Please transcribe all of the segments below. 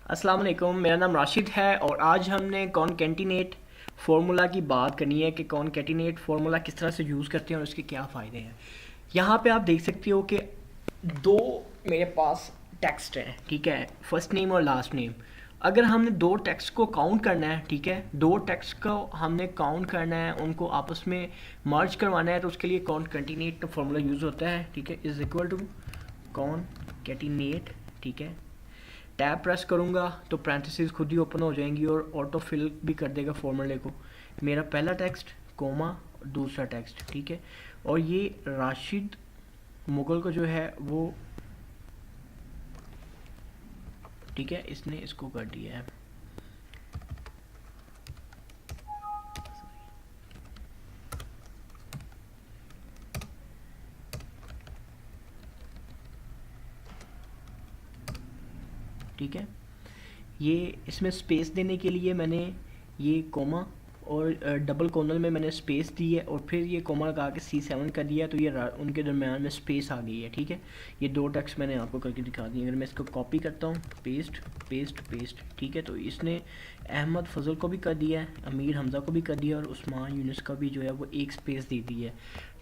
अस्सलाम वालेकुम, मेरा नाम राशिद है और आज हमने कॉनकेटिनेट फार्मूला की बात करनी है कि कॉनकेटिनेट फार्मूला किस तरह से यूज़ करते हैं और उसके क्या फ़ायदे हैं। यहाँ पे आप देख सकते हो कि दो मेरे पास टेक्स्ट हैं, ठीक है, फर्स्ट नेम और लास्ट नेम। अगर हमने दो टेक्स्ट को काउंट करना है, ठीक है, दो टेक्स्ट को हमने काउंट करना है, उनको आपस में मर्ज करवाना है, तो उसके लिए कॉनकेटिनेट का फार्मूला यूज़ होता है, ठीक है, इज़ इक्वल टू कॉनकेटिनेट, ठीक है। टैब प्रेस करूँगा तो पैरेंथेसिस खुद ही ओपन हो जाएंगी और ऑटो फिल भी कर देगा फॉर्मूले को। मेरा पहला टेक्स्ट कोमा, दूसरा टेक्स्ट, ठीक है। और ये राशिद मुगल को जो है वो, ठीक है, इसने इसको कर दिया है। ठीक है, ये इसमें स्पेस देने के लिए मैंने ये कोमा और डबल कॉर्नर में मैंने स्पेस दी है और फिर ये कोमा लगा के C7 कर दिया, तो ये उनके दरमियान में स्पेस आ गई है, ठीक है। ये दो टेक्स्ट मैंने आपको करके दिखा दिए। अगर मैं इसको कॉपी करता हूँ, पेस्ट पेस्ट पेस्ट, ठीक है, तो इसने अहमद फजल को भी कर दिया है, अमीर हमज़ा को भी कर दिया और उस्मान यूनुस का भी जो है वो एक स्पेस दे दी है,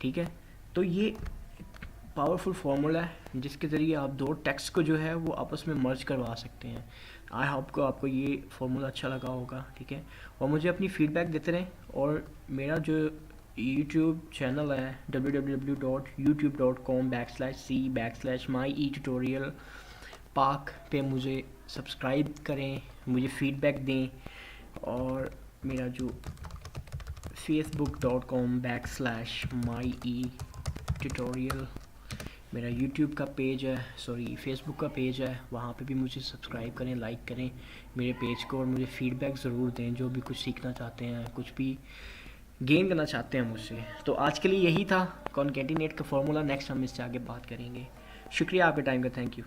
ठीक है। तो ये पावरफुल फार्मूला है जिसके ज़रिए आप दो टेक्स्ट को जो है वो आपस में मर्ज करवा सकते हैं। आई होप को आपको ये फार्मूला अच्छा लगा होगा, ठीक है। और मुझे अपनी फ़ीडबैक देते रहें और मेरा जो यूट्यूब चैनल है www.youtube.com/c/myetutorial पाक पे मुझे सब्सक्राइब करें, मुझे फ़ीडबैक दें। और मेरा जो facebook.com/myetutorial मेरा यूट्यूब का पेज है, सॉरी फेसबुक का पेज है, वहाँ पे भी मुझे सब्सक्राइब करें, लाइक करें मेरे पेज को और मुझे फ़ीडबैक ज़रूर दें, जो भी कुछ सीखना चाहते हैं, कुछ भी गेन करना चाहते हैं मुझसे। तो आज के लिए यही था कॉनकेटिनेट का फार्मूला। नेक्स्ट हम इससे आगे बात करेंगे। शुक्रिया आपके टाइम का, थैंक यू।